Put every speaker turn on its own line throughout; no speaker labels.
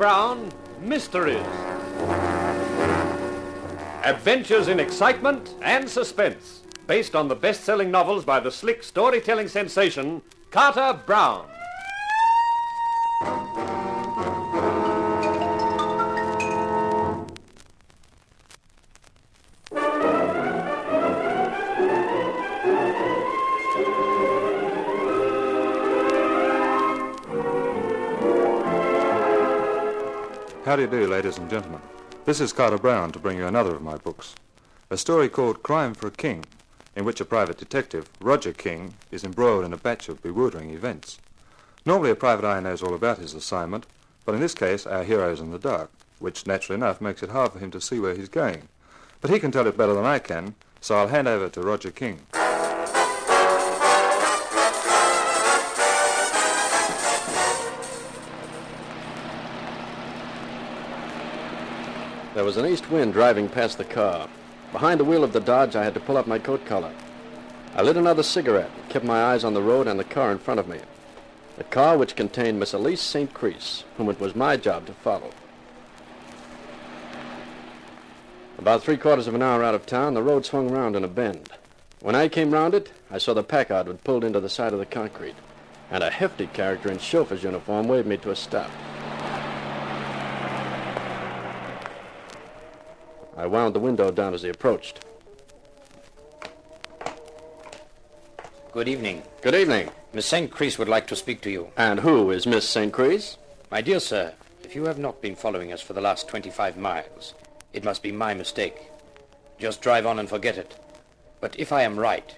Brown, Mysteries. Adventures in excitement and suspense, based on the best-selling novels by the slick storytelling sensation, Carter Brown.
How do you do, ladies and gentlemen? This is Carter Brown to bring you another of my books. A story called Crime for a King, in which a private detective, Roger King, is embroiled in a batch of bewildering events. Normally a private eye knows all about his assignment, but in this case our hero's in the dark, which naturally enough makes it hard for him to see where he's going. But he can tell it better than I can, so I'll hand over to Roger King.
There was an east wind driving past the car. Behind the wheel of the Dodge, I had to pull up my coat collar. I lit another cigarette and kept my eyes on the road and the car in front of me. The car which contained Miss Elise St. Chris, whom it was my job to follow. About 3/4 of an hour out of town, the road swung round in a bend. When I came round it, I saw the Packard had pulled into the side of the concrete, and a hefty character in chauffeur's uniform waved me to a stop. I wound the window down as he approached.
Good evening.
Good evening.
Miss St. Chris would like to speak to you.
And who is Miss St. Chris?
My dear sir, if you have not been following us for the last 25 miles, it must be my mistake. Just drive on and forget it. But if I am right,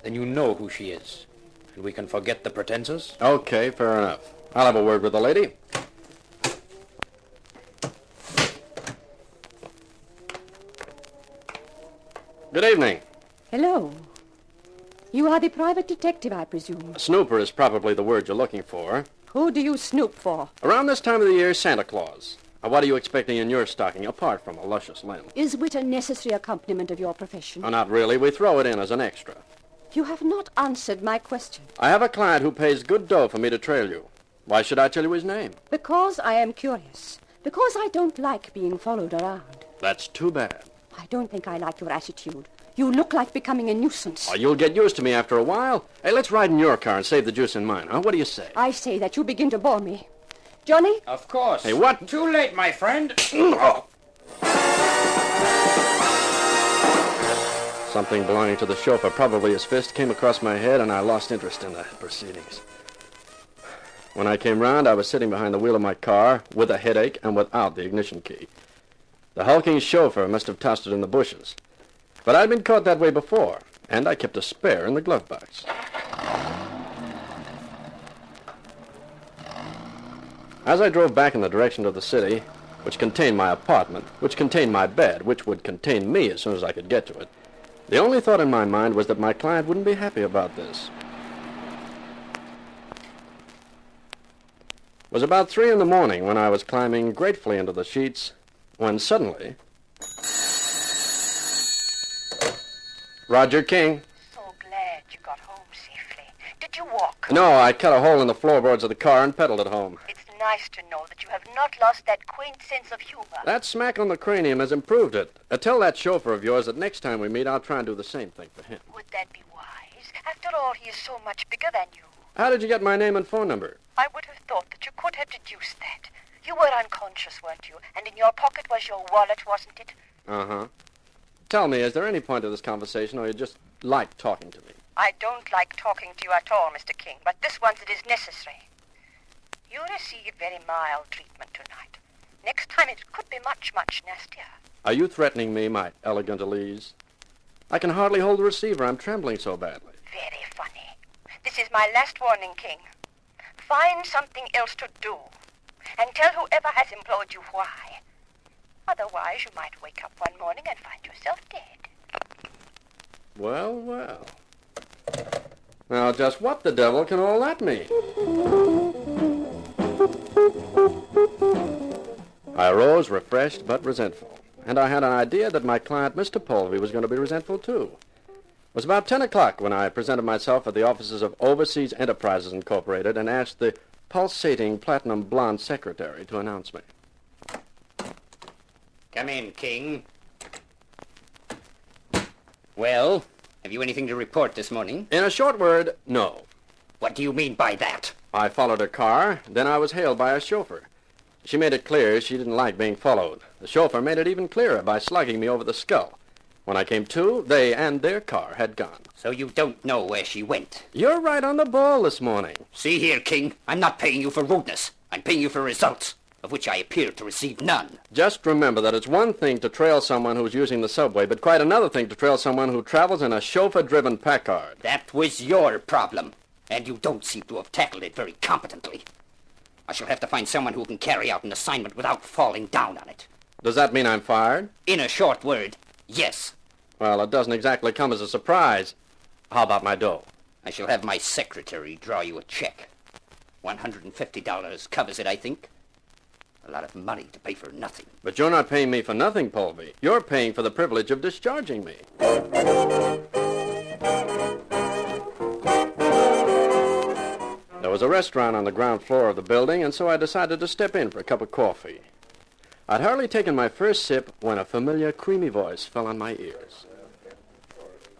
then you know who she is, and we can forget the pretenses.
Okay, fair enough. I'll have a word with the lady. Good evening.
Hello. You are the private detective, I presume.
A snooper is probably the word you're looking for.
Who do you snoop for?
Around this time of the year, Santa Claus. Now, what are you expecting in your stocking, apart from a luscious limb?
Is wit a necessary accompaniment of your profession?
Oh, not really. We throw it in as an extra.
You have not answered my question.
I have a client who pays good dough for me to trail you. Why should I tell you his name?
Because I am curious. Because I don't like being followed around.
That's too bad.
I don't think I like your attitude. You look like becoming a nuisance.
Oh, you'll get used to me after a while. Hey, let's ride in your car and save the juice in mine, huh? What do you say?
I say that you begin to bore me. Johnny?
Of course.
Hey, what?
Too late, my friend.
Oh. Something belonging to the chauffeur, probably his fist, came across my head, and I lost interest in the proceedings. When I came round, I was sitting behind the wheel of my car with a headache and without the ignition key. The hulking chauffeur must have tossed it in the bushes. But I'd been caught that way before, and I kept a spare in the glove box. As I drove back in the direction of the city, which contained my apartment, which contained my bed, which would contain me as soon as I could get to it, the only thought in my mind was that my client wouldn't be happy about this. It was about 3 in the morning when I was climbing gratefully into the sheets, when suddenly... Roger King.
So glad you got home safely. Did you walk?
No, I cut a hole in the floorboards of the car and pedaled it home.
It's nice to know that you have not lost that quaint sense of humor.
That smack on the cranium has improved it. Tell that chauffeur of yours that next time we meet, I'll try and do the same thing for him.
Would that be wise? After all, he is so much bigger than you.
How did you get my name and phone number?
I would have thought that you could have deduced that. You were unconscious, weren't you? And in your pocket was your wallet, wasn't it?
Uh-huh. Tell me, is there any point to this conversation, or you just like talking to me?
I don't like talking to you at all, Mr. King, but this once it is necessary. You received very mild treatment tonight. Next time it could be much, much nastier.
Are you threatening me, my elegant Elise? I can hardly hold the receiver. I'm trembling so badly.
Very funny. This is my last warning, King. Find something else to do, and tell whoever has employed you why. Otherwise, you might wake up one morning and find yourself dead.
Well, well. Now, just what the devil can all that mean? I arose refreshed but resentful, and I had an idea that my client, Mr. Polvey, was going to be resentful, too. It was about 10 o'clock when I presented myself at the offices of Overseas Enterprises Incorporated and asked the pulsating platinum blonde secretary to announce me.
Come in, King. Well, have you anything to report this morning?
In a short word, no.
What do you mean by that?
I followed her car, then I was hailed by a chauffeur. She made it clear she didn't like being followed. The chauffeur made it even clearer by slugging me over the skull. When I came to, they and their car had gone.
So you don't know where she went?
You're right on the ball this morning.
See here, King, I'm not paying you for rudeness. I'm paying you for results, of which I appear to receive none.
Just remember that it's one thing to trail someone who's using the subway, but quite another thing to trail someone who travels in a chauffeur-driven Packard.
That was your problem, and you don't seem to have tackled it very competently. I shall have to find someone who can carry out an assignment without falling down on it.
Does that mean I'm fired?
In a short word, yes.
Well, it doesn't exactly come as a surprise. How about my dough?
I shall have my secretary draw you a check. $150 covers it, I think. A lot of money to pay for nothing.
But you're not paying me for nothing, Polby. You're paying for the privilege of discharging me. There was a restaurant on the ground floor of the building, and so I decided to step in for a cup of coffee. I'd hardly taken my first sip when a familiar, creamy voice fell on my ears.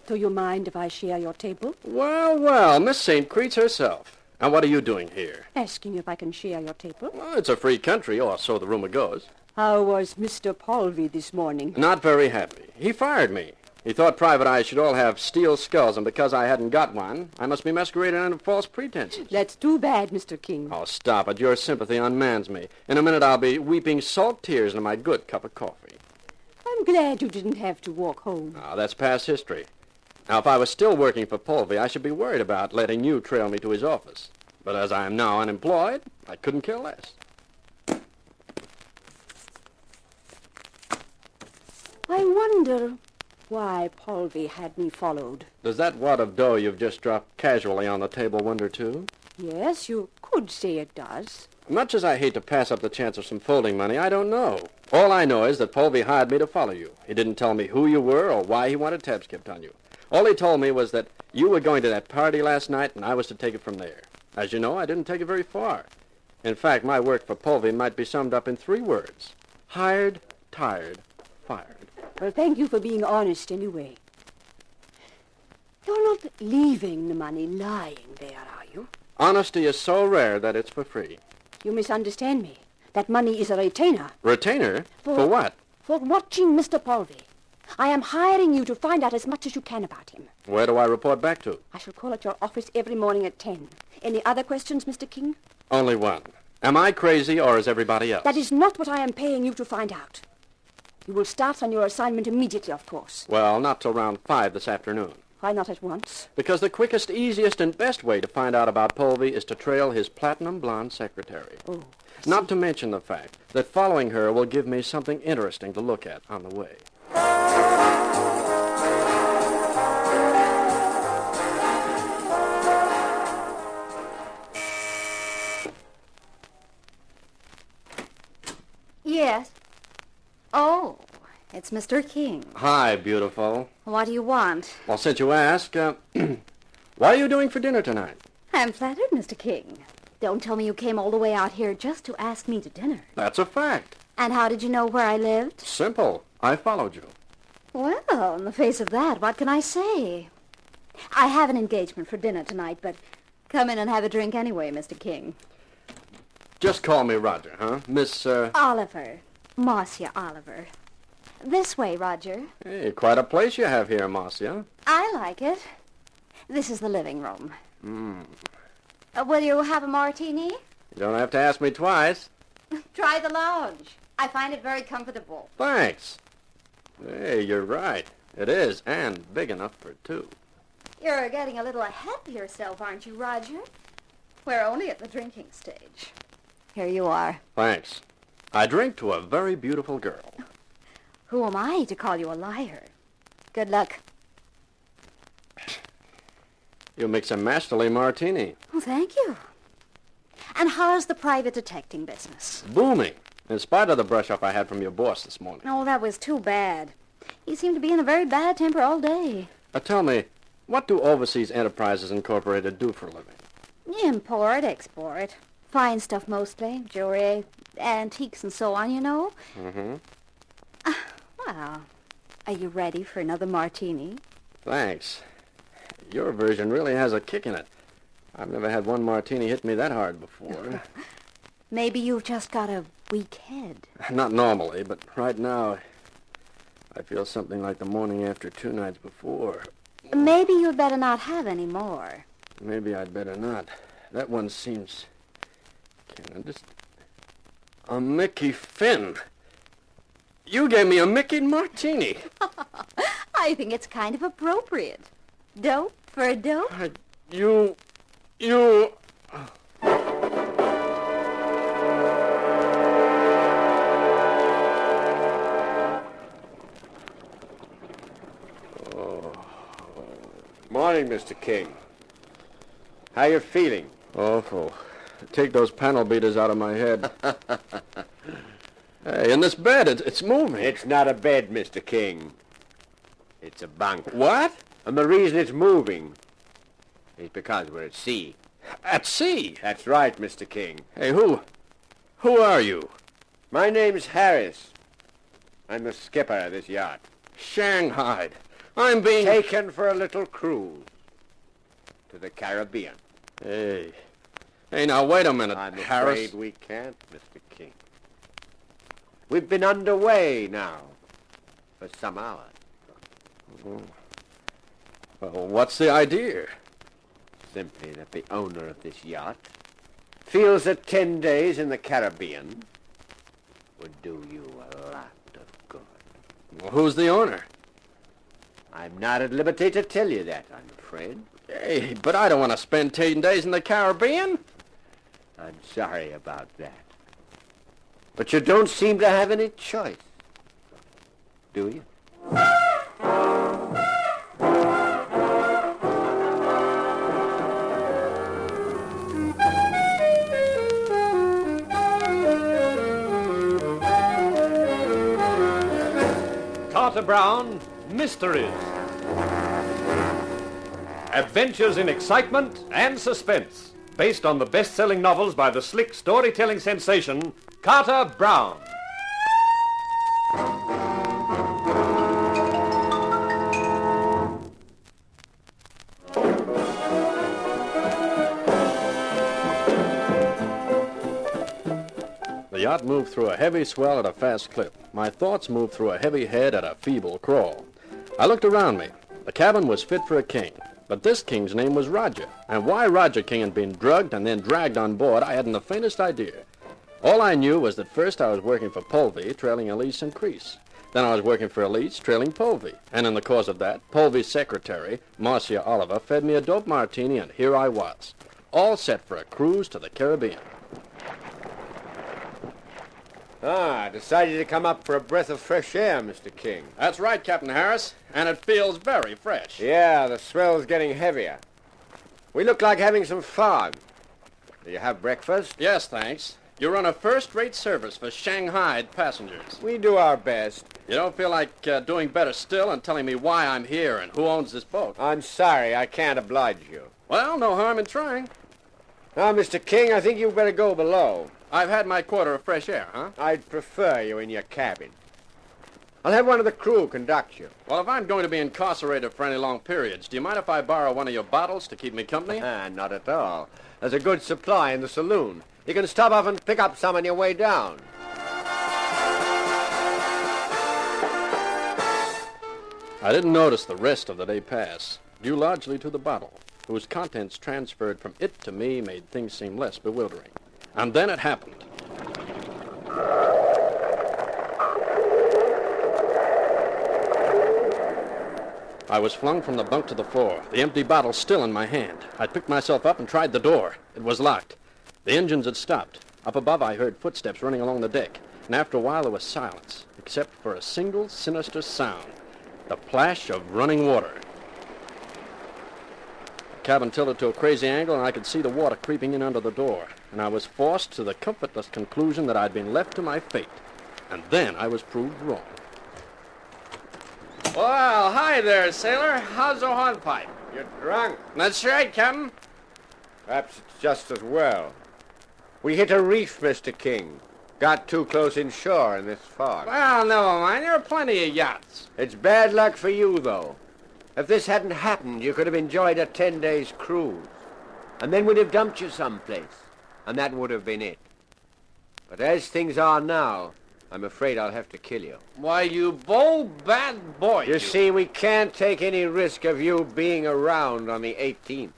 Do you mind if I share your table?
Well, Miss St. Creets herself. And what are you doing here?
Asking if I can share your table.
Well, it's a free country, or so the rumor goes.
How was Mr. Polvey this morning?
Not very happy. He fired me. He thought private eyes should all have steel skulls, and because I hadn't got one, I must be masquerading under false pretenses.
That's too bad, Mr. King.
Oh, stop it. Your sympathy unmans me. In a minute, I'll be weeping salt tears into my good cup of coffee.
I'm glad you didn't have to walk home.
Oh, that's past history. Now, if I was still working for Polvey, I should be worried about letting you trail me to his office. But as I am now unemployed, I couldn't care less.
I wonder why Polvey had me followed.
Does that wad of dough you've just dropped casually on the table wonder, too?
Yes, you could say it does.
Much as I hate to pass up the chance of some folding money, I don't know. All I know is that Polvey hired me to follow you. He didn't tell me who you were or why he wanted tabs kept on you. All he told me was that you were going to that party last night and I was to take it from there. As you know, I didn't take it very far. In fact, my work for Polvey might be summed up in 3 words. Hired, tired, fired.
Well, thank you for being honest anyway. You're not leaving the money lying there, are you?
Honesty is so rare that it's for free.
You misunderstand me. That money is a retainer.
Retainer? For what?
For watching Mr. Polvey. I am hiring you to find out as much as you can about him.
Where do I report back to?
I shall call at your office every morning at 10. Any other questions, Mr. King?
Only one. Am I crazy or is everybody else?
That is not what I am paying you to find out. You will start on your assignment immediately, of course.
Well, not till around 5 this afternoon.
Why not at once?
Because the quickest, easiest, and best way to find out about Polvey is to trail his platinum blonde secretary.
Oh.
Not to mention the fact that following her will give me something interesting to look at on the way.
Yes. Oh, it's Mr. King.
Hi, beautiful.
What do you want?
Well, since you ask, what are you doing for dinner tonight?
I'm flattered, Mr. King. Don't tell me you came all the way out here just to ask me to dinner.
That's a fact.
And how did you know where I lived?
Simple. I followed you.
Well, in the face of that, what can I say? I have an engagement for dinner tonight, but come in and have a drink anyway, Mr. King.
Just call me Roger, huh? Miss,
Oliver. Marcia Oliver. This way, Roger.
Hey, quite a place you have here, Marcia.
I like it. This is the living room. Will you have a martini?
You don't have to ask me twice.
Try the lounge. I find it very comfortable.
Thanks. Hey, you're right. It is, and big enough for 2.
You're getting a little ahead of yourself, aren't you, Roger? We're only at the drinking stage. Here you are.
Thanks. I drink to a very beautiful girl.
Who am I to call you a liar? Good luck.
You mix a masterly martini.
Oh, thank you. And how's the private detecting business?
Booming. In spite of the brush-up I had from your boss this morning.
Oh, that was too bad. He seemed to be in a very bad temper all day.
Tell me, what do Overseas Enterprises Incorporated do for a living?
Import, export. Fine stuff mostly. Jewelry, antiques and so on, you know.
Mm-hmm.
Well, are you ready for another martini?
Thanks. Your version really has a kick in it. I've never had one martini hit me that hard before.
Maybe you've just got a weak head.
Not normally, but right now, I feel something like the morning after 2 nights before.
Maybe you'd better not have any more.
Maybe I'd better not. That one seems... Can't understand. A Mickey Finn. You gave me a Mickey martini.
I think it's kind of appropriate. Dope for a dope?
You...
Morning, Mr. King. How you feeling?
Awful. Take those panel beaters out of my head. Hey, in this bed, it's moving.
It's not a bed, Mr. King. It's a bunk.
What?
And the reason it's moving is because we're at sea.
At sea?
That's right, Mr. King.
Hey, who are you?
My name's Harris. I'm the skipper of this yacht.
Shanghai. I'm being...
Taken for a little cruise to the Caribbean.
Hey, now wait a minute,
I'm
Harris.
afraid we can't, Mr. King. We've been underway now for some hours.
Well, what's the idea?
Simply that the owner of this yacht feels that 10 days in the Caribbean would do you a lot of good.
Well, who's the owner?
I'm not at liberty to tell you that, I'm afraid.
Hey, but I don't want to spend 10 days in the Caribbean.
I'm sorry about that. But you don't seem to have any choice, do you? Carter Brown, Mysteries. Adventures in excitement and suspense, based on the best-selling novels by the slick storytelling sensation, Carter Brown.
The yacht moved through a heavy swell at a fast clip. My thoughts moved through a heavy head at a feeble crawl. I looked around me. The cabin was fit for a king. But this king's name was Roger, and why Roger King had been drugged and then dragged on board, I hadn't the faintest idea. All I knew was that first I was working for Polvey, trailing Elise and Crease. Then I was working for Elise, trailing Polvey. And in the course of that, Polvey's secretary, Marcia Oliver, fed me a dope martini, and here I was, all set for a cruise to the Caribbean.
Decided to come up for a breath of fresh air, Mr. King.
That's right, Captain Harris, and it feels very fresh.
Yeah, the swell's getting heavier. We look like having some fog. Do you have breakfast?
Yes, thanks. You run a first-rate service for Shanghai passengers.
We do our best.
You don't feel like doing better still and telling me why I'm here and who owns this boat?
I'm sorry, I can't oblige you.
Well, no harm in trying.
Now, Mr. King, I think you'd better go below.
I've had my quota of fresh air, huh?
I'd prefer you in your cabin. I'll have one of the crew conduct you.
Well, if I'm going to be incarcerated for any long periods, do you mind if I borrow one of your bottles to keep me company?
Not at all. There's a good supply in the saloon. You can stop off and pick up some on your way down.
I didn't notice the rest of the day pass, due largely to the bottle, whose contents transferred from it to me made things seem less bewildering. And then it happened. I was flung from the bunk to the floor, the empty bottle still in my hand. I picked myself up and tried the door. It was locked. The engines had stopped. Up above, I heard footsteps running along the deck, and after a while there was silence, except for a single sinister sound, the plash of running water. The cabin tilted to a crazy angle, and I could see the water creeping in under the door, and I was forced to the comfortless conclusion that I'd been left to my fate. And then I was proved wrong. Well, hi there, sailor. How's the hornpipe?
You're drunk.
That's right, Captain.
Perhaps it's just as well. We hit a reef, Mr. King. Got too close inshore in this fog.
Well, never mind. There are plenty of yachts.
It's bad luck for you, though. If this hadn't happened, you could have enjoyed a 10-day cruise. And then we'd have dumped you someplace. And that would have been it. But as things are now, I'm afraid I'll have to kill you.
Why, you bold, bad boy.
You see, we can't take any risk of you being around on the 18th.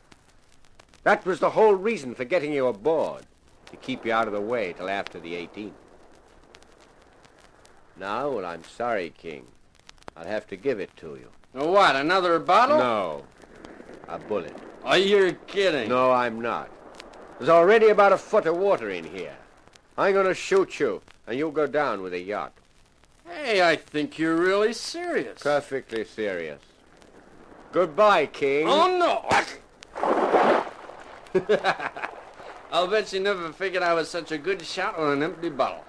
That was the whole reason for getting you aboard, to keep you out of the way till after the 18th. Now, well, I'm sorry, King. I'll have to give it to you.
What, another bottle?
No, a bullet.
Oh, you're kidding.
No, I'm not. There's already about a foot of water in here. I'm going to shoot you, and you'll go down with the yacht.
Hey, I think you're really serious.
Perfectly serious. Goodbye, King.
Oh, no. I'll bet you never figured I was such a good shot on an empty bottle.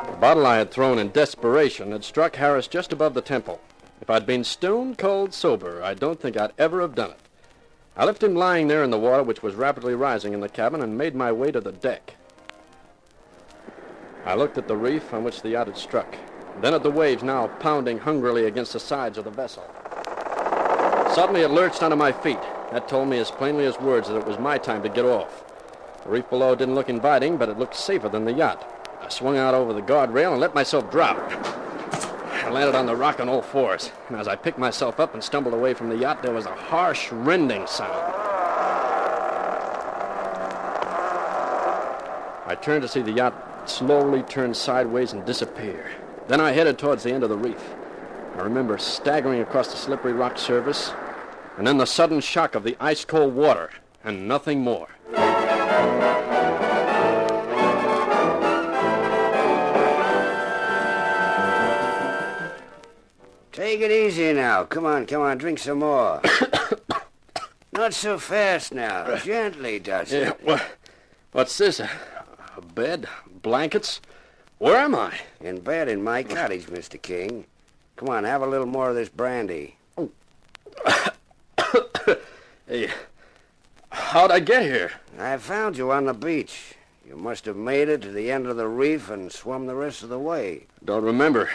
The bottle I had thrown in desperation had struck Harris just above the temple. If I'd been stone cold sober, I don't think I'd ever have done it. I left him lying there in the water, which was rapidly rising in the cabin, and made my way to the deck. I looked at the reef on which the yacht had struck, then at the waves now pounding hungrily against the sides of the vessel. Suddenly it lurched onto my feet. That told me as plainly as words that it was my time to get off. The reef below didn't look inviting, but it looked safer than the yacht. I swung out over the guardrail and let myself drop. I landed on the rock on all fours, and as I picked myself up and stumbled away from the yacht, there was a harsh, rending sound. I turned to see the yacht slowly turn sideways and disappear. Then I headed towards the end of the reef. I remember staggering across the slippery rock surface, and then the sudden shock of the ice-cold water, and nothing more.
Take it easy now. Come on, drink some more. Not so fast now. Gently, Dusty.
Yeah, what's this? A bed? Blankets? Where am I?
In bed in my cottage, Mr. King. Come on, have a little more of this brandy.
Hey, how'd I get here?
I found you on the beach. You must have made it to the end of the reef and swum the rest of the way.
Don't remember.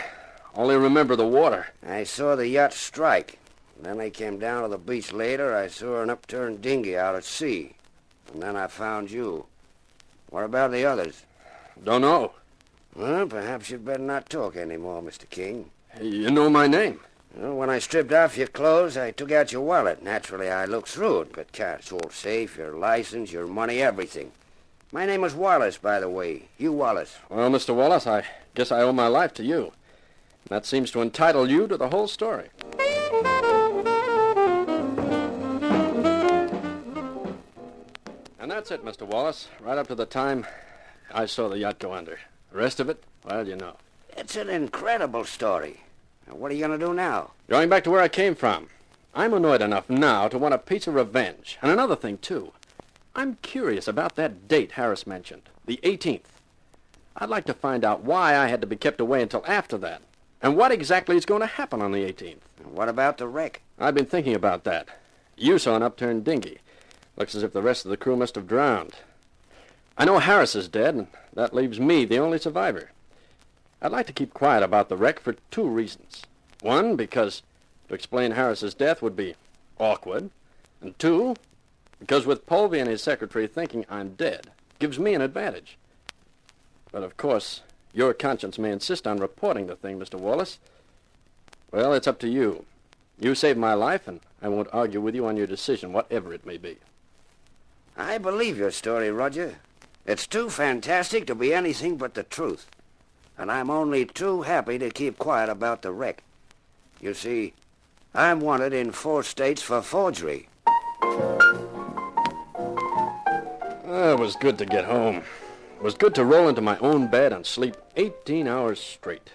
Only remember the water.
I saw the yacht strike. Then I came down to the beach later. I saw an upturned dinghy out at sea. And then I found you. What about the others?
Don't know.
Well, perhaps you'd better not talk anymore, Mr. King.
You know my name.
Well, when I stripped off your clothes, I took out your wallet. Naturally, I looked through it, but it's all safe, your license, your money, everything. My name was Wallace, by the way. Hugh Wallace.
Well, Mr. Wallace, I guess I owe my life to you. That seems to entitle you to the whole story. And that's it, Mr. Wallace, right up to the time I saw the yacht go under. The rest of it, well, you know.
It's an incredible story. Now, what are you going to do now?
Going back to where I came from. I'm annoyed enough now to want a piece of revenge. And another thing, too. I'm curious about that date Harris mentioned, the 18th. I'd like to find out why I had to be kept away until after that. And what exactly is going to happen on the 18th?
What about the wreck?
I've been thinking about that. You saw an upturned dinghy. Looks as if the rest of the crew must have drowned. I know Harris is dead, and that leaves me the only survivor. I'd like to keep quiet about the wreck for two reasons. One, because to explain Harris's death would be awkward. And two, because with Polvey and his secretary thinking I'm dead, gives me an advantage. But of course, your conscience may insist on reporting the thing, Mr. Wallace. Well, it's up to you. You saved my life, and I won't argue with you on your decision, whatever it may be.
I believe your story, Roger. It's too fantastic to be anything but the truth. And I'm only too happy to keep quiet about the wreck. You see, I'm wanted in 4 states for forgery.
It was good to get home. It was good to roll into my own bed and sleep 18 hours straight.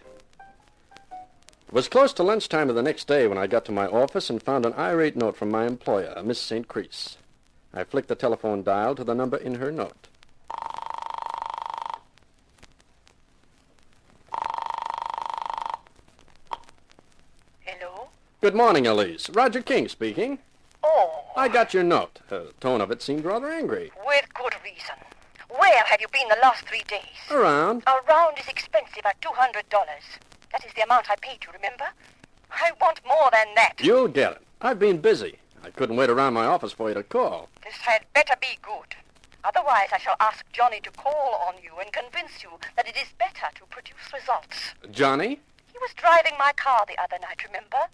It was close to lunchtime of the next day when I got to my office and found an irate note from my employer, Miss St. Crease. I flicked the telephone dial to the number in her note.
Hello?
Good morning, Elise. Roger King speaking.
Oh.
I got your note. The tone of it seemed rather angry.
With good reason. Where have you been the last 3 days?
Around.
A round is expensive at $200. That is the amount I paid you, remember? I want more than that.
You'll get it. I've been busy. I couldn't wait around my office for you to call.
This had better be good. Otherwise, I shall ask Johnny to call on you and convince you that it is better to produce results.
Johnny?
He was driving my car the other night, remember?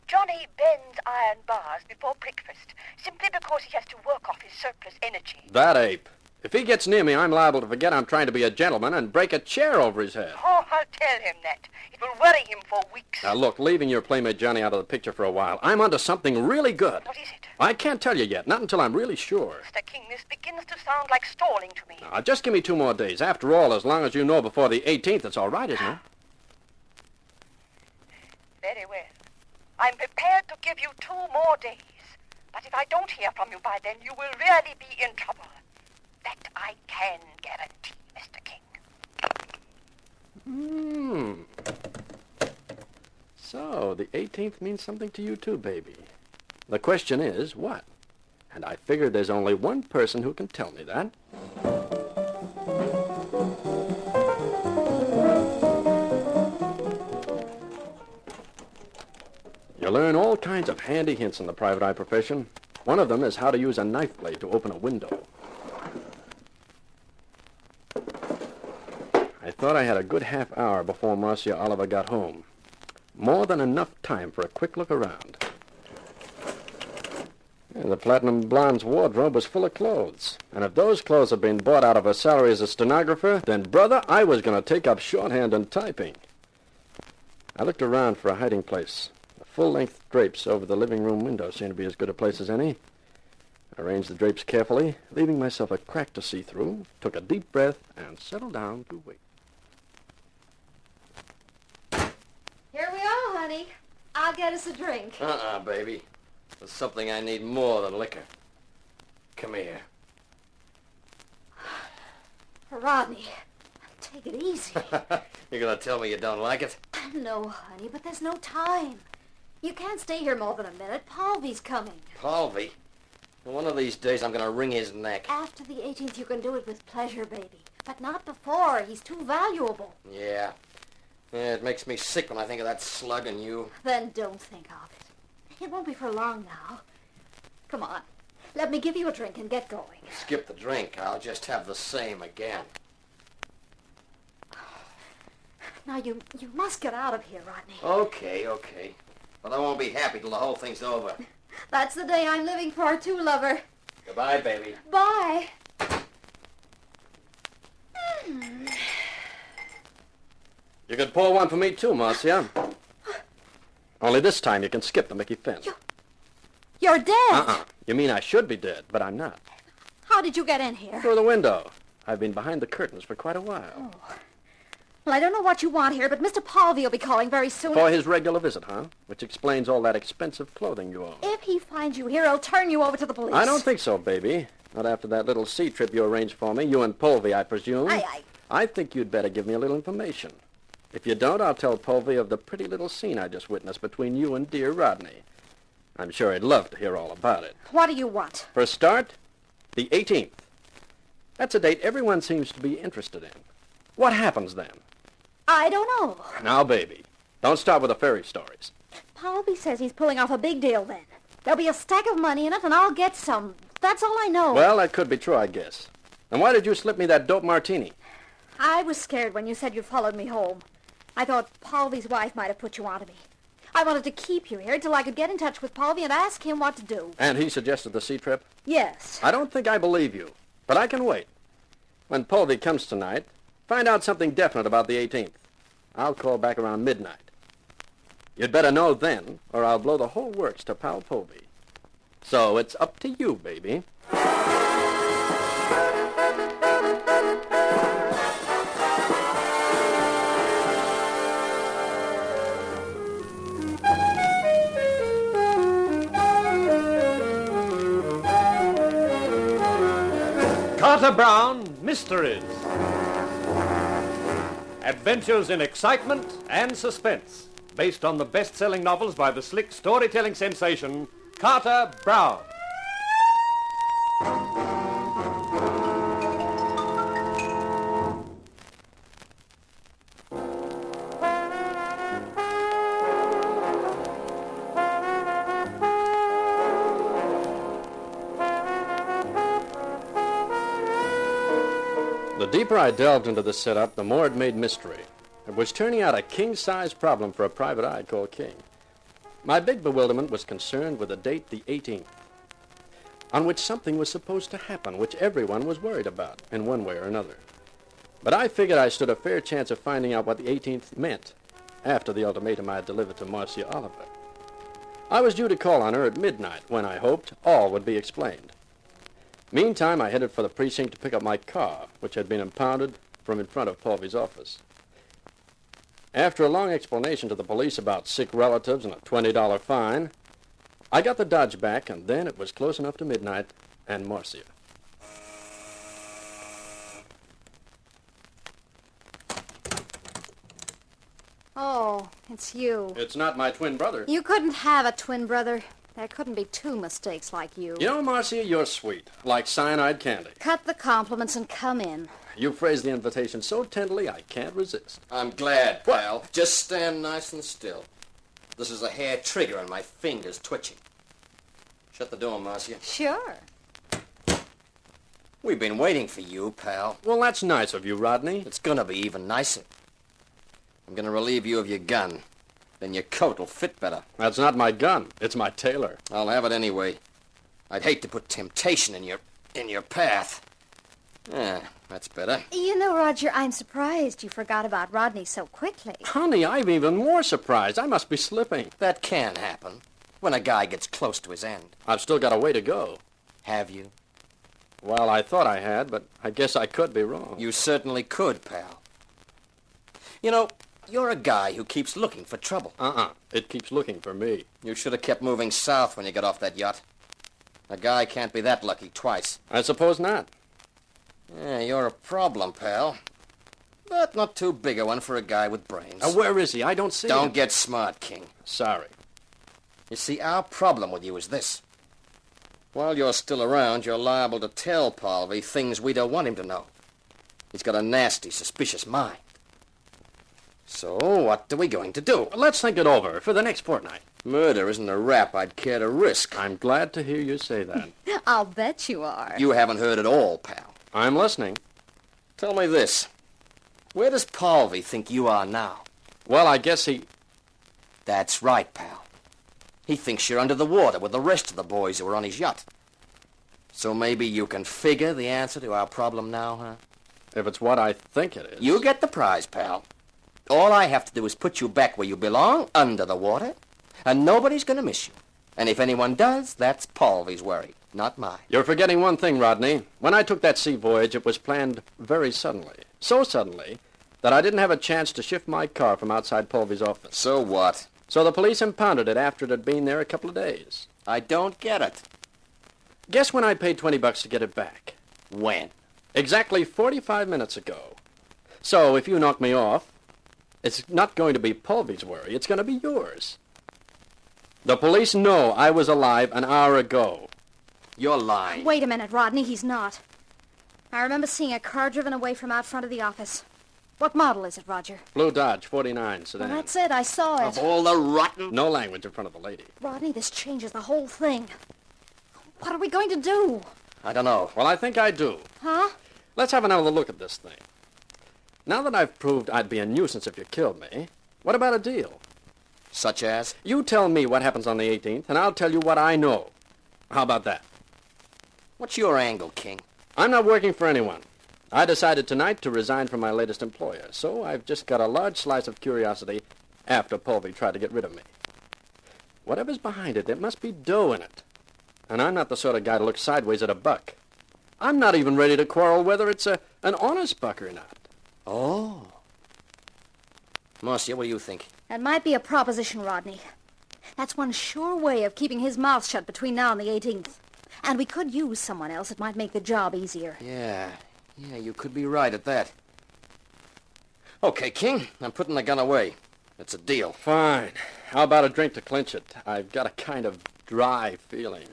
Johnny bends iron bars before breakfast, simply because he has to work off his surplus energy.
That ape. If he gets near me, I'm liable to forget I'm trying to be a gentleman and break a chair over his head.
Oh, I'll tell him that. It will worry him for weeks.
Now, look, leaving your playmate Johnny out of the picture for a while, I'm onto something really good.
What is it?
I can't tell you yet, not until I'm really sure.
Mr. King, this begins to sound like stalling to me.
Now, just give me 2 more days. After all, as long as you know before the 18th, it's all right, isn't it?
Very well. I'm prepared to give you 2 more days. But if I don't hear from you by then, you will really be in trouble. That I can guarantee, Mr. King.
So, the 18th means something to you too, baby. The question is, what? And I figure there's only one person who can tell me that. You learn all kinds of handy hints in the private eye profession. One of them is how to use a knife blade to open a window. I thought I had a good half hour before Marcia Oliver got home. More than enough time for a quick look around. The Platinum Blonde's wardrobe was full of clothes. And if those clothes had been bought out of her salary as a stenographer, then, brother, I was going to take up shorthand and typing. I looked around for a hiding place. The full-length drapes over the living room window seemed to be as good a place as any. I arranged the drapes carefully, leaving myself a crack to see through, took a deep breath, and settled down to wait.
Here we are, honey. I'll get us a drink.
Baby. There's something I need more than liquor. Come here.
Rodney, take it easy.
You're going to tell me you don't like it?
No, honey, but there's no time. You can't stay here more than a minute. Paulvy's coming.
Paulvy? One of these days I'm going to wring his neck.
After the 18th, you can do it with pleasure, baby. But not before. He's too valuable.
Yeah, it makes me sick when I think of that slug and you.
Then don't think of it. It won't be for long now. Come on. Let me give you a drink and get going.
Skip the drink. I'll just have the same again.
Now, you must get out of here, Rodney.
Okay. But I won't be happy till the whole thing's over.
That's the day I'm living for, too, lover.
Goodbye, baby.
Bye.
You could pour one for me, too, Marcia. Only this time you can skip the Mickey Finn.
You're dead.
You mean I should be dead, but I'm not.
How did you get in here?
Through the window. I've been behind the curtains for quite a while.
Oh. Well, I don't know what you want here, but Mr. Paulvy will be calling very soon.
For his regular visit, huh? Which explains all that expensive clothing you own.
If he finds you here, he'll turn you over to the police.
I don't think so, baby. Not after that little sea trip you arranged for me. You and Polvy, I presume. I think you'd better give me a little information. If you don't, I'll tell Polvy of the pretty little scene I just witnessed between you and dear Rodney. I'm sure he'd love to hear all about it.
What do you want?
For a start, the 18th. That's a date everyone seems to be interested in. What happens then?
I don't know.
Now, baby, don't start with the fairy stories.
Paulvy says he's pulling off a big deal then. There'll be a stack of money in it, and I'll get some. That's all I know.
Well, that could be true, I guess. And why did you slip me that dope martini?
I was scared when you said you followed me home. I thought Paulvy's wife might have put you onto me. I wanted to keep you here till I could get in touch with Paulvy and ask him what to do.
And he suggested the sea trip?
Yes.
I don't think I believe you, but I can wait. When Paulvy comes tonight, find out something definite about the 18th. I'll call back around midnight. You'd better know then, or I'll blow the whole works to Pal Paulvy. So it's up to you, baby.
Carter Brown Mysteries. Adventures in excitement and suspense, based on the best-selling novels by the slick storytelling sensation, Carter Brown.
The deeper I delved into the setup, the more it made mystery. It was turning out a king-size problem for a private eye called King. My big bewilderment was concerned with the date, the 18th, on which something was supposed to happen, which everyone was worried about in one way or another. But I figured I stood a fair chance of finding out what the 18th meant after the ultimatum I had delivered to Marcia Oliver. I was due to call on her at midnight, when I hoped all would be explained. Meantime, I headed for the precinct to pick up my car, which had been impounded from in front of Paulvy's office. After a long explanation to the police about sick relatives and a $20 fine, I got the Dodge back, and then it was close enough to midnight and Marcia.
Oh, it's you.
It's not my twin brother.
You couldn't have a twin brother. There couldn't be two mistakes like you.
You know, Marcia, you're sweet, like cyanide candy.
Cut the compliments and come in.
You phrased the invitation so tenderly, I can't resist.
I'm glad, pal. Just stand nice and still. This is a hair trigger and my finger's twitching. Shut the door, Marcia.
Sure.
We've been waiting for you, pal.
Well, that's nice of you, Rodney.
It's gonna be even nicer. I'm gonna relieve you of your gun. Then your coat will fit better.
That's not my gun. It's my tailor.
I'll have it anyway. I'd hate to put temptation in your path. Yeah, that's better.
You know, Roger, I'm surprised you forgot about Rodney so quickly.
Honey, I'm even more surprised. I must be slipping.
That can happen when a guy gets close to his end.
I've still got a way to go.
Have you?
Well, I thought I had, but I guess I could be wrong.
You certainly could, pal. You know, you're a guy who keeps looking for trouble.
It keeps looking for me.
You should have kept moving south when you got off that yacht. A guy can't be that lucky twice.
I suppose not.
Yeah, you're a problem, pal. But not too big a one for a guy with brains.
Where is he? I don't see him.
Don't get smart, King.
Sorry.
You see, our problem with you is this. While you're still around, you're liable to tell Paulvy things we don't want him to know. He's got a nasty, suspicious mind. So, what are we going to do?
Let's think it over for the next fortnight.
Murder isn't a rap I'd care to risk.
I'm glad to hear you say that.
I'll bet you are.
You haven't heard it all, pal.
I'm listening.
Tell me this. Where does Paulvy think you are now?
Well, I guess he...
That's right, pal. He thinks you're under the water with the rest of the boys who were on his yacht. So maybe you can figure the answer to our problem now, huh?
If it's what I think it is.
You get the prize, pal. All I have to do is put you back where you belong, under the water, and nobody's going to miss you. And if anyone does, that's Paulvy's worry, not mine.
You're forgetting one thing, Rodney. When I took that sea voyage, it was planned very suddenly. So suddenly that I didn't have a chance to shift my car from outside Paulvy's office.
So what?
So the police impounded it after it had been there a couple of days.
I don't get it.
Guess when I paid $20 to get it back?
When?
Exactly 45 minutes ago. So if you knock me off, it's not going to be Paulvy's worry. It's going to be yours. The police know I was alive an hour ago.
You're lying.
Wait a minute, Rodney. He's not. I remember seeing a car driven away from out front of the office. What model is it, Roger?
Blue Dodge, 49 sedan.
Well, that's it. I saw it.
Of all the rotten...
No language in front of the lady.
Rodney, this changes the whole thing. What are we going to do?
I don't know.
Well, I think I do.
Huh?
Let's have another look at this thing. Now that I've proved I'd be a nuisance if you killed me, what about a deal?
Such as?
You tell me what happens on the 18th, and I'll tell you what I know. How about that?
What's your angle, King?
I'm not working for anyone. I decided tonight to resign from my latest employer, so I've just got a large slice of curiosity after Paulvy tried to get rid of me. Whatever's behind it, there must be dough in it. And I'm not the sort of guy to look sideways at a buck. I'm not even ready to quarrel whether it's an honest buck or not.
Oh. Marcia, what do you think?
That might be a proposition, Rodney. That's one sure way of keeping his mouth shut between now and the 18th. And we could use someone else that might make the job easier.
Yeah, you could be right at that. Okay, King, I'm putting the gun away. It's a deal.
Fine. How about a drink to clinch it? I've got a kind of dry feeling.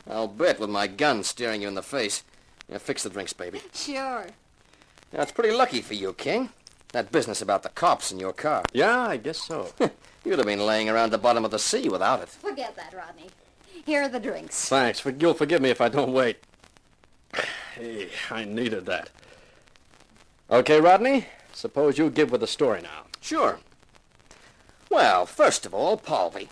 I'll bet with my gun staring you in the face. Yeah, fix the drinks, baby.
Sure.
Now, it's pretty lucky for you, King. That business about the cops in your car.
Yeah, I guess so.
You'd have been laying around the bottom of the sea without it.
Forget that, Rodney. Here are the drinks.
Thanks. You'll forgive me if I don't wait. Hey, I needed that. Okay, Rodney, suppose you give with the story now.
Sure. Well, first of all, Palvy.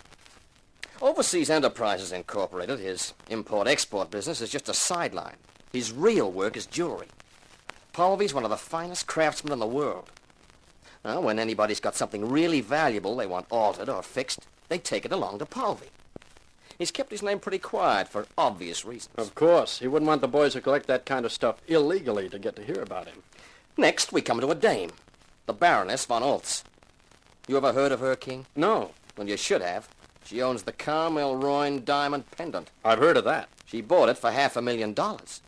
Overseas Enterprises Incorporated, his import-export business, is just a sideline. His real work is jewelry. Palvy's one of the finest craftsmen in the world. Now, when anybody's got something really valuable they want altered or fixed, they take it along to Palvy. He's kept his name pretty quiet for obvious reasons.
Of course. He wouldn't want the boys who collect that kind of stuff illegally to get to hear about him.
Next, we come to a dame, the Baroness von Oltz. You ever heard of her, King?
No.
Well, you should have. She owns the Carmel Royne diamond pendant.
I've heard of that.
She bought it for $500,000.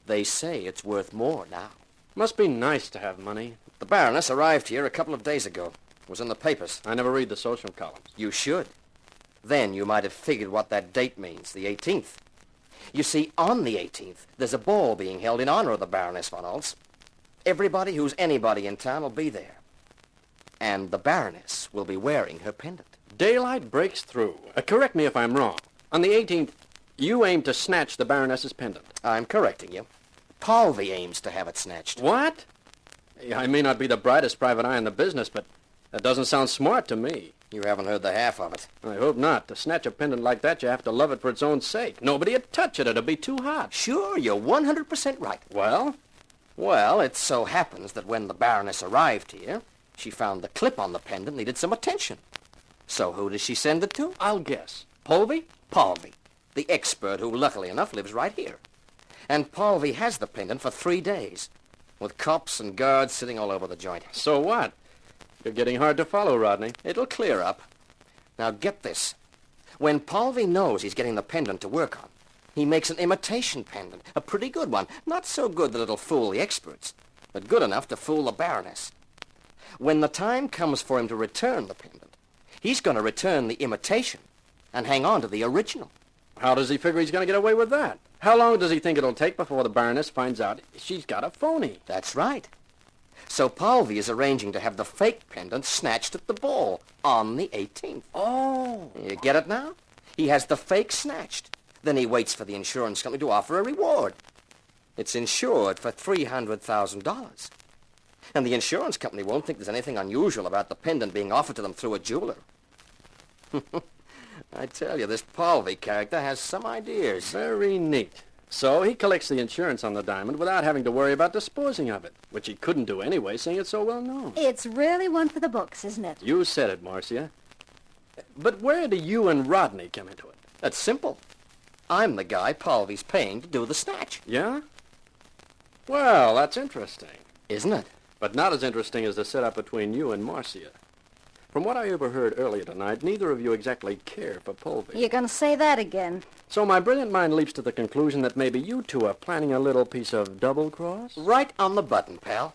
They say it's worth more now.
Must be nice to have money.
The Baroness arrived here a couple of days ago. It was in the papers.
I never read the social columns.
You should. Then you might have figured what that date means, the 18th. You see, on the 18th, there's a ball being held in honor of the Baroness von Oltz. Everybody who's anybody in town will be there. And the Baroness will be wearing her pendant.
Daylight breaks through. Correct me if I'm wrong. On the 18th, you aim to snatch the Baroness's pendant.
I'm correcting you. Palvy aims to have it snatched.
What? I may not be the brightest private eye in the business, but that doesn't sound smart to me.
You haven't heard the half of it.
I hope not. To snatch a pendant like that, you have to love it for its own sake. Nobody'd touch it. It'll be too hot.
Sure, you're 100% right.
Well?
Well, it so happens that when the Baroness arrived here, she found the clip on the pendant needed some attention. So who does she send it to?
I'll guess. Palvy?
Palvy, the expert who, luckily enough, lives right here. And Palvy has the pendant for 3 days, with cops and guards sitting all over the joint.
So what? You're getting hard to follow, Rodney.
It'll clear up. Now get this. When Palvy knows he's getting the pendant to work on, he makes an imitation pendant, a pretty good one. Not so good that it'll fool the experts, but good enough to fool the Baroness. When the time comes for him to return the pendant, he's going to return the imitation and hang on to the original.
How does he figure he's going to get away with that? How long does he think it'll take before the Baroness finds out she's got a phony?
That's right. So Palvy is arranging to have the fake pendant snatched at the ball on the 18th.
Oh.
You get it now? He has the fake snatched. Then he waits for the insurance company to offer a reward. It's insured for $300,000. And the insurance company won't think there's anything unusual about the pendant being offered to them through a jeweler. I tell you, this Palvy character has some ideas.
Very neat. So he collects the insurance on the diamond without having to worry about disposing of it, which he couldn't do anyway, seeing it's so well known.
It's really one for the books, isn't it?
You said it, Marcia. But where do you and Rodney come into it?
That's simple. I'm the guy Palvy's paying to do the snatch.
Yeah? Well, that's interesting.
Isn't it?
But not as interesting as the setup between you and Marcia. From what I overheard earlier tonight, neither of you exactly care for Palvy.
You're going to say that again.
So my brilliant mind leaps to the conclusion that maybe you two are planning a little piece of double-cross?
Right on the button, pal.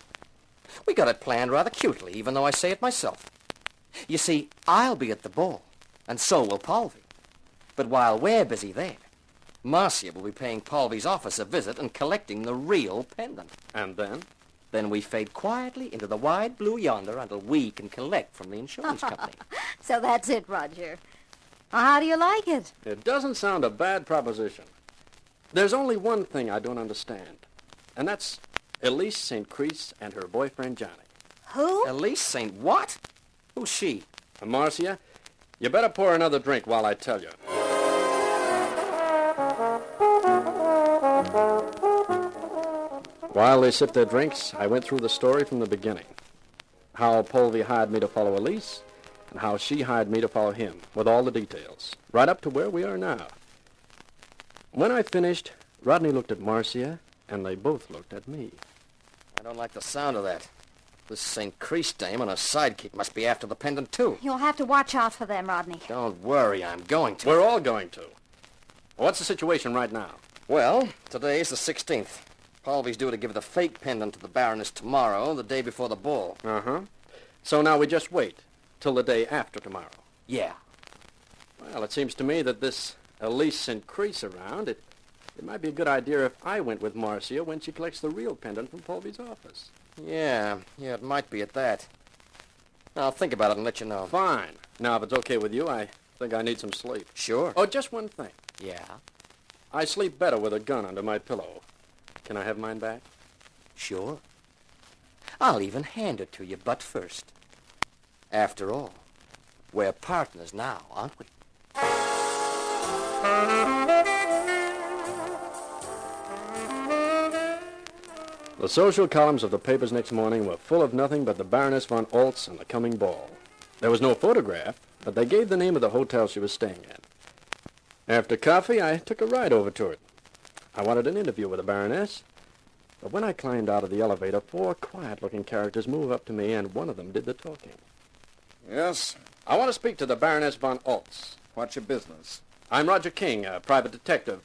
We got it planned rather cutely, even though I say it myself. You see, I'll be at the ball, and so will Palvy. But while we're busy there, Marcia will be paying Palvy's office a visit and collecting the real pendant.
And then?
Then we fade quietly into the wide blue yonder until we can collect from the insurance company.
So that's it, Roger. How do you like it?
It doesn't sound a bad proposition. There's only one thing I don't understand, and that's Elise St. Chris and her boyfriend, Johnny.
Who?
Elise St. What? Who's she?
Marcia, you better pour another drink while I tell you. While they sipped their drinks, I went through the story from the beginning. How Palvy hired me to follow Elise, and how she hired me to follow him, with all the details, right up to where we are now. When I finished, Rodney looked at Marcia, and they both looked at me.
I don't like the sound of that. This St. Chris dame and her sidekick must be after the pendant, too.
You'll have to watch out for them, Rodney.
Don't worry, I'm going to.
We're all going to. What's the situation right now?
Well, today's the 16th. Palvy's due to give the fake pendant to the Baroness tomorrow, the day before the ball.
Uh-huh. So now we just wait till the day after tomorrow.
Yeah.
Well, it seems to me that this Elise sent Crease around. It might be a good idea if I went with Marcia when she collects the real pendant from Polvy's office.
Yeah, it might be at that. I'll think about it and let you know.
Fine. Now, if it's okay with you, I think I need some sleep.
Sure.
Oh, just one thing.
Yeah?
I sleep better with a gun under my pillow. Can I have mine back?
Sure. I'll even hand it to you, but first. After all, we're partners now, aren't we?
The social columns of the papers next morning were full of nothing but the Baroness von Oltz and the coming ball. There was no photograph, but they gave the name of the hotel she was staying at. After coffee, I took a ride over to it. I wanted an interview with the Baroness, but when I climbed out of the elevator, 4 quiet-looking characters moved up to me, and one of them did the talking.
Yes?
I want to speak to the Baroness von Oltz.
What's your business?
I'm Roger King, a private detective.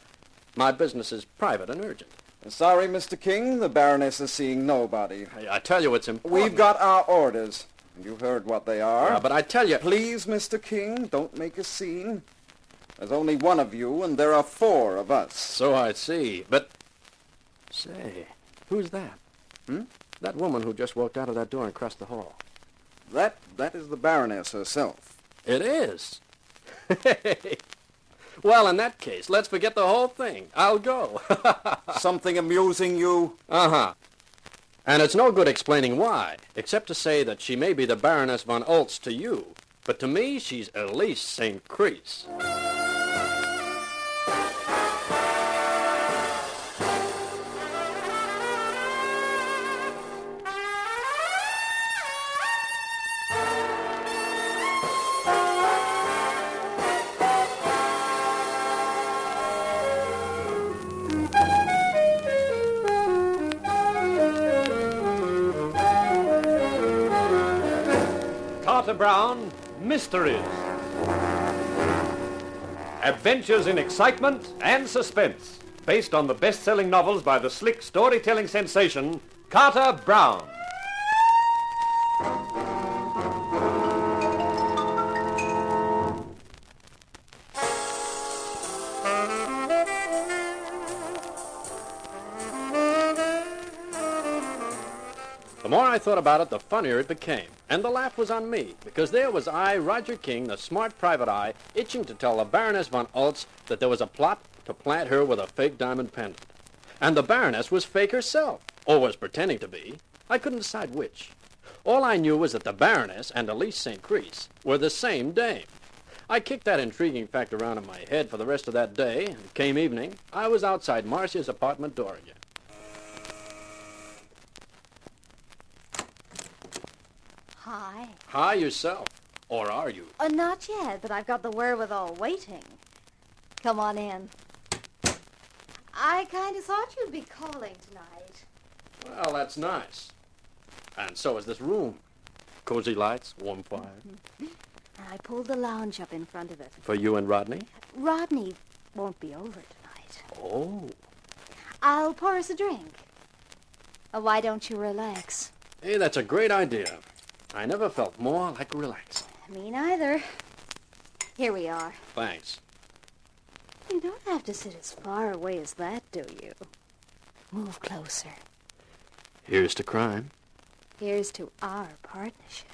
My business is private and urgent.
Sorry, Mr. King, the Baroness is seeing nobody.
I tell you it's important.
We've got our orders. You heard what they are.
Yeah, but I tell you...
Please, Mr. King, don't make a scene. There's only one of you, and there are 4 of us.
So I see, but... Say, who's that? That woman who just walked out of that door and crossed the hall.
That is the Baroness herself.
It is? Well, in that case, let's forget the whole thing. I'll go.
Something amusing you?
Uh-huh. And it's no good explaining why, except to say that she may be the Baroness von Oltz to you, but to me, she's Elise St. Crease.
Carter Brown, Mysteries. Adventures in excitement and suspense, based on the best-selling novels by the slick storytelling sensation, Carter Brown.
The more I thought about it, the funnier it became. And the laugh was on me, because there was I, Roger King, the smart private eye, itching to tell the Baroness von Oltz that there was a plot to plant her with a fake diamond pendant. And the Baroness was fake herself, or was pretending to be. I couldn't decide which. All I knew was that the Baroness and Elise St. Crease were the same dame. I kicked that intriguing fact around in my head for the rest of that day, and came evening, I was outside Marcia's apartment door again.
Hi.
Hi yourself. Or are you?
Not yet, but I've got the wherewithal waiting. Come on in. I kind of thought you'd be calling tonight.
Well, that's nice. And so is this room. Cozy lights, warm fire.
And I pulled the lounge up in front of it.
For you and Rodney?
Rodney won't be over tonight.
Oh.
I'll pour us a drink. Why don't you relax?
Hey, that's a great idea. I never felt more like relaxing.
Me neither. Here we are.
Thanks.
You don't have to sit as far away as that, do you? Move closer.
Here's to crime.
Here's to our partnership.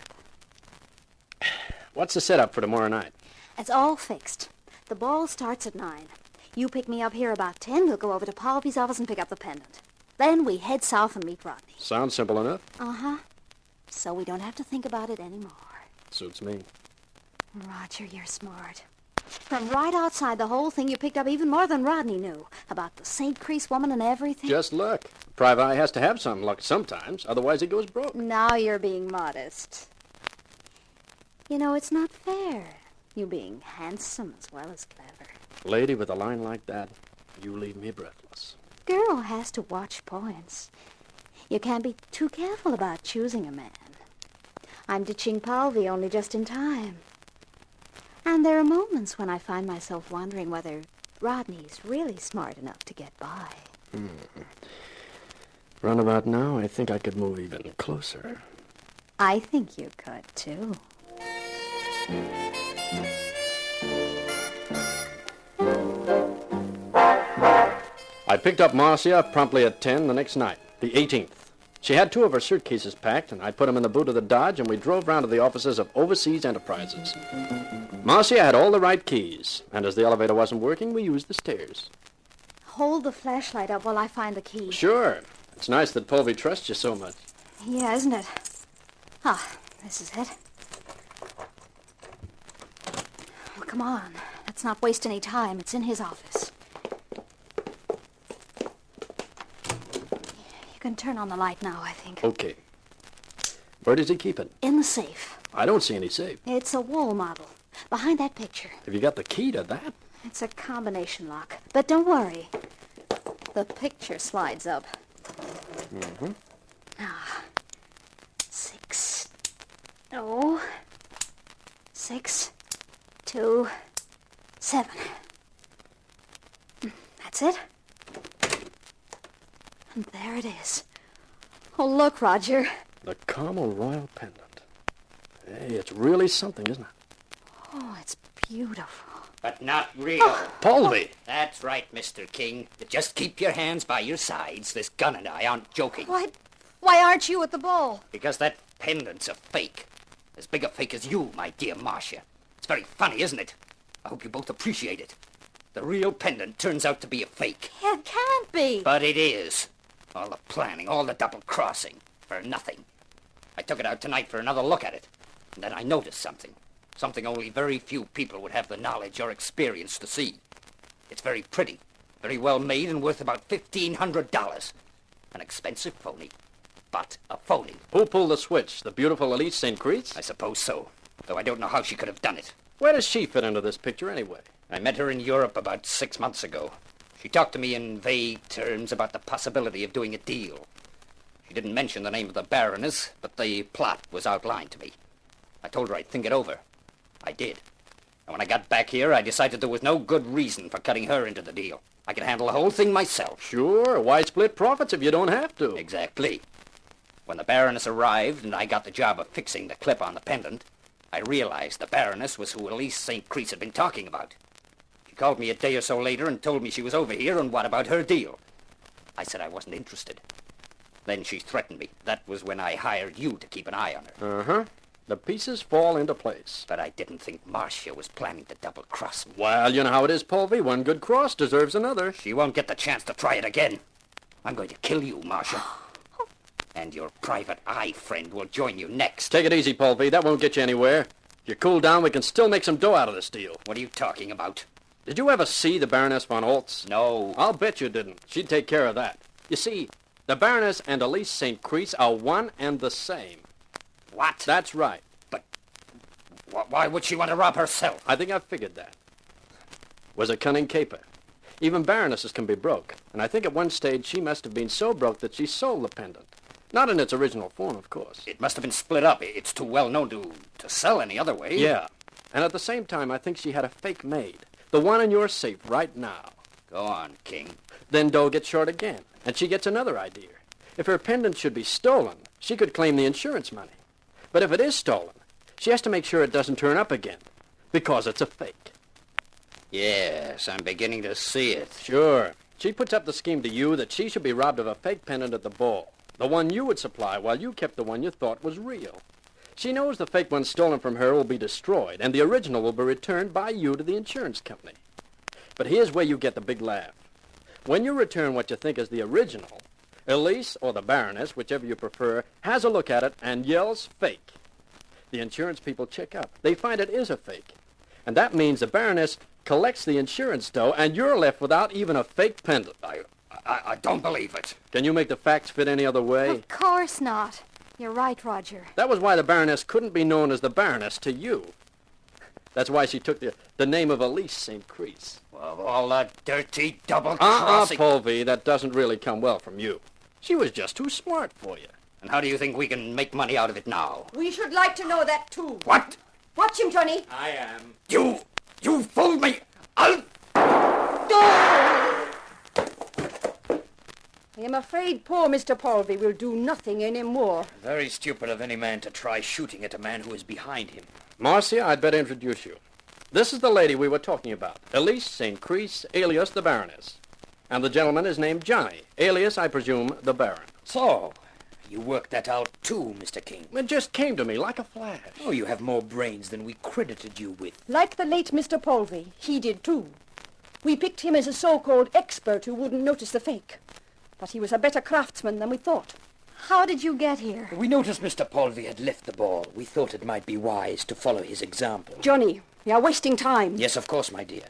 What's the setup for tomorrow night?
It's all fixed. The ball starts at 9. You pick me up here about 10. We'll go over to Polvy's office and pick up the pendant. Then we head south and meet Rodney.
Sounds simple enough.
Uh-huh. So we don't have to think about it anymore.
Suits me.
Roger, you're smart. From right outside the whole thing, you picked up even more than Rodney knew. About the St. Crease woman and everything.
Just luck. Private eye has to have some luck sometimes, otherwise he goes broke.
Now you're being modest. You know, it's not fair. You being handsome as well as clever.
Lady, with a line like that, you leave me breathless.
Girl has to watch points. You can't be too careful about choosing a man. I'm ditching Polvy only just in time. And there are moments when I find myself wondering whether Rodney's really smart enough to get by.
Round about now, I think I could move even closer.
I think you could, too.
I picked up Marcia promptly at 10 the next night, the 18th. She had 2 of her suitcases packed, and I put them in the boot of the Dodge, and we drove round to the offices of Overseas Enterprises. Marcia had all the right keys, and as the elevator wasn't working, we used the stairs.
Hold the flashlight up while I find the key.
Sure. It's nice that Povey trusts you so much.
Yeah, isn't it? Ah, this is it. Well, come on. Let's not waste any time. It's in his office. You can turn on the light now, I think.
Okay. Where does he keep it?
In the safe.
I don't see any safe.
It's a wall model. Behind that picture.
Have you got the key to that?
It's a combination lock. But don't worry. The picture slides up.
Mm-hmm.
Ah. 6. No. 6, 2, 7. That's it. And there it is. Oh, look, Roger.
The Carmel Royal pendant. Hey, it's really something, isn't it?
Oh, it's beautiful.
But not real.
Povey!
That's right, Mr. King. Just keep your hands by your sides. This gun and I aren't joking.
Why aren't you at the ball?
Because that pendant's a fake. As big a fake as you, my dear Marcia. It's very funny, isn't it? I hope you both appreciate it. The real pendant turns out to be a fake.
It can't be.
But it is. All the planning, all the double-crossing, for nothing. I took it out tonight for another look at it, and then I noticed something. Something only very few people would have the knowledge or experience to see. It's very pretty, very well made, and worth about $1,500. An expensive phony, but a phony.
Who pulled the switch? The beautiful Elise St. Crease?
I suppose so, though I don't know how she could have done it.
Where does she fit into this picture anyway?
I met her in Europe about 6 months ago. She talked to me in vague terms about the possibility of doing a deal. She didn't mention the name of the Baroness, but the plot was outlined to me. I told her I'd think it over. I did. And when I got back here, I decided there was no good reason for cutting her into the deal. I could handle the whole thing myself.
Sure, why split profits if you don't have to?
Exactly. When the Baroness arrived and I got the job of fixing the clip on the pendant, I realized the Baroness was who Elise St. Crease had been talking about. She called me a day or so later and told me she was over here and what about her deal. I said I wasn't interested. Then she threatened me. That was when I hired you to keep an eye on her.
Uh-huh. The pieces fall into place.
But I didn't think Marcia was planning to double-cross me.
Well, you know how it is, Povey. One good cross deserves another.
She won't get the chance to try it again. I'm going to kill you, Marcia. And your private eye friend will join you next.
Take it easy, Povey. That won't get you anywhere. If you cool down, we can still make some dough out of this deal.
What are you talking about?
Did you ever see the Baroness von Oltz?
No.
I'll bet you didn't. She'd take care of that. You see, the Baroness and Elise St. Crease are one and the same.
What?
That's right.
But why would she want to rob herself?
I think I've figured that. Was a cunning caper. Even baronesses can be broke, and I think at one stage she must have been so broke that she sold the pendant. Not in its original form, of course.
It must have been split up. It's too well known to sell any other way.
Yeah. And at the same time, I think she had a fake made. The one in your safe right now.
Go on, King.
Then dough gets short again, and she gets another idea. If her pendant should be stolen, she could claim the insurance money. But if it is stolen, she has to make sure it doesn't turn up again, because it's a fake.
Yes, I'm beginning to see it.
Sure. She puts up the scheme to you that she should be robbed of a fake pendant at the ball, the one you would supply while you kept the one you thought was real. She knows the fake one stolen from her will be destroyed, and the original will be returned by you to the insurance company. But here's where you get the big laugh. When you return what you think is the original, Elise, or the Baroness, whichever you prefer, has a look at it and yells fake. The insurance people check up. They find it is a fake. And that means the Baroness collects the insurance dough, and you're left without even a fake pendant.
I don't believe it.
Can you make the facts fit any other way?
Of course not. You're right, Roger.
That was why the Baroness couldn't be known as the Baroness to you. That's why she took the name of Elise St. Crease.
Well, all that dirty double-crossing...
Povey, that doesn't really come well from you. She was just too smart for you.
And how do you think we can make money out of it now?
We should like to know that, too.
What?
Watch him, Johnny.
I am. You fooled me. I'll...
I am afraid poor Mr. Polby will do nothing anymore.
Very stupid of any man to try shooting at a man who is behind him.
Marcia, I'd better introduce you. This is the lady we were talking about, Elise St. Crease, alias the Baroness. And the gentleman is named Johnny, alias, I presume, the Baron.
So, you worked that out too, Mr. King.
It just came to me like a flash.
Oh, you have more brains than we credited you with.
Like the late Mr. Polvey, he did too. We picked him as a so-called expert who wouldn't notice the fake. But he was a better craftsman than we thought.
How did you get here?
We noticed Mr. Polvey had left the ball. We thought it might be wise to follow his example.
Johnny, we are wasting time.
Yes, of course, my dear.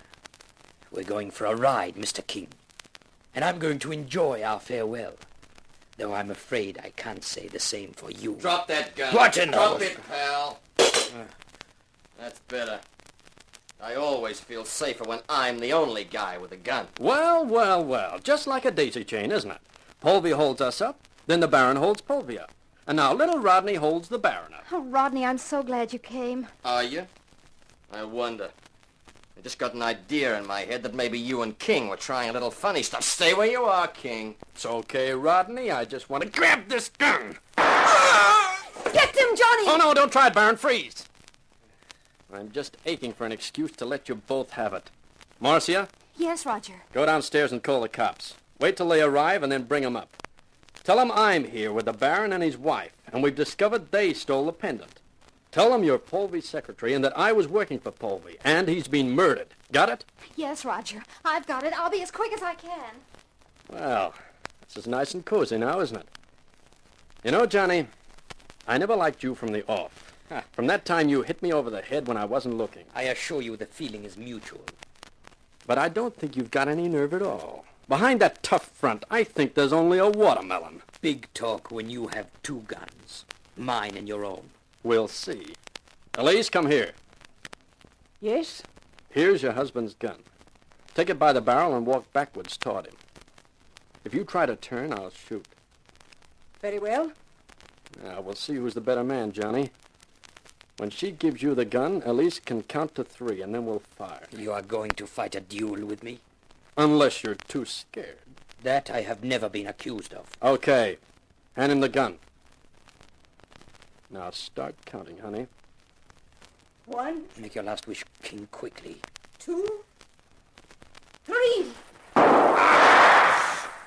We're going for a ride, Mr. King. And I'm going to enjoy our farewell. Though I'm afraid I can't say the same for you.
Drop that gun.
What in the...
Drop it, pal. That's better. I always feel safer when I'm the only guy with a gun.
Well, just like a daisy chain, isn't it? Polvey holds us up, then the Baron holds Polvey up. And now little Rodney holds the Baron up.
Oh, Rodney, I'm so glad you came.
Are you? I wonder. I just got an idea in my head that maybe you and King were trying a little funny stuff. Stay where you are, King.
It's okay, Rodney. I just want to grab this gun.
Get him, Johnny!
Oh, no, don't try it, Baron. Freeze. I'm just aching for an excuse to let you both have it. Marcia,
Yes, Roger.
go downstairs and call the cops. Wait till they arrive and then bring them up. Tell them I'm here with the Baron and his wife, and we've discovered they stole the pendant. Tell them you're Polvey's secretary and that I was working for Polvey, and he's been murdered. Got it?
Yes, Roger. I've got it. I'll be as quick as I can.
Well, this is nice and cozy now, isn't it? You know, Johnny, I never liked you from the off. From that time you hit me over the head when I wasn't looking.
I assure you the feeling is mutual.
But I don't think you've got any nerve at all. Behind that tough front, I think there's only a watermelon.
Big talk when you have two guns. Mine and your own.
We'll see. Elise, come here.
Yes?
Here's your husband's gun. Take it by the barrel and walk backwards toward him. If you try to turn, I'll shoot.
Very well.
Now, we'll see who's the better man, Johnny. When she gives you the gun, Elise can count to 3, and then we'll fire.
You are going to fight a duel with me?
Unless you're too scared.
That I have never been accused of.
Okay. Hand him the gun. Now start counting, honey.
1,
Make your last wish, King, quickly.
2, 3.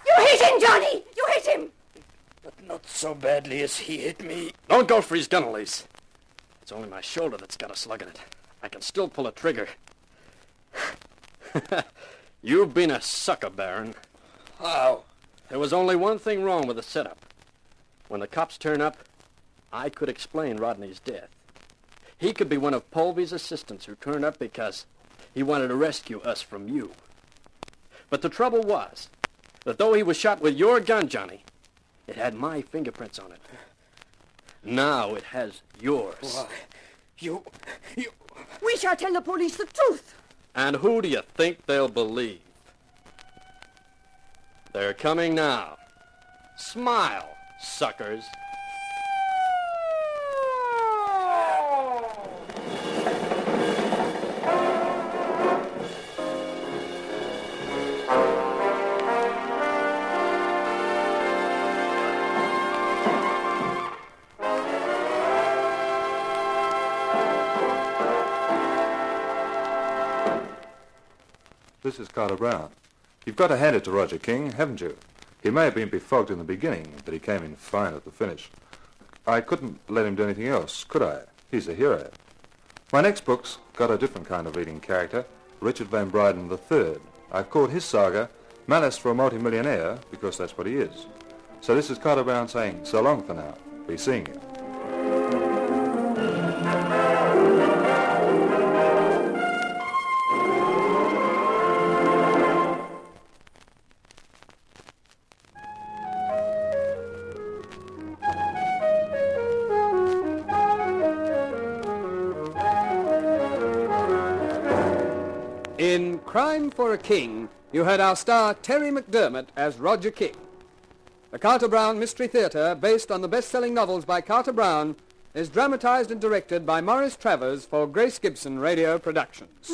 You hit him, Johnny! You hit him!
But not so badly as he hit me.
Don't go for his gun, Elise. It's only my shoulder that's got a slug in it. I can still pull a trigger. You've been a sucker, Baron.
How?
There was only one thing wrong with the setup. When the cops turn up, I could explain Rodney's death. He could be one of Polvey's assistants who turned up because he wanted to rescue us from you. But the trouble was that though he was shot with your gun, Johnny, it had my fingerprints on it. Now it has yours.
Why, you...
We shall tell the police the truth.
And who do you think they'll believe? They're coming now. Smile, suckers.
This is Carter Brown. You've got to hand it to Roger King, haven't you? He may have been befogged in the beginning, but he came in fine at the finish. I couldn't let him do anything else, could I? He's a hero. My next book's got a different kind of leading character, Richard Van Bryden III. I've called his saga Malice for a Multimillionaire because that's what he is. So this is Carter Brown saying so long for now. Be seeing you.
In Crime for a King, you heard our star Terry McDermott as Roger King. The Carter Brown Mystery Theatre, based on the best-selling novels by Carter Brown, is dramatized and directed by Maurice Travers for Grace Gibson Radio Productions.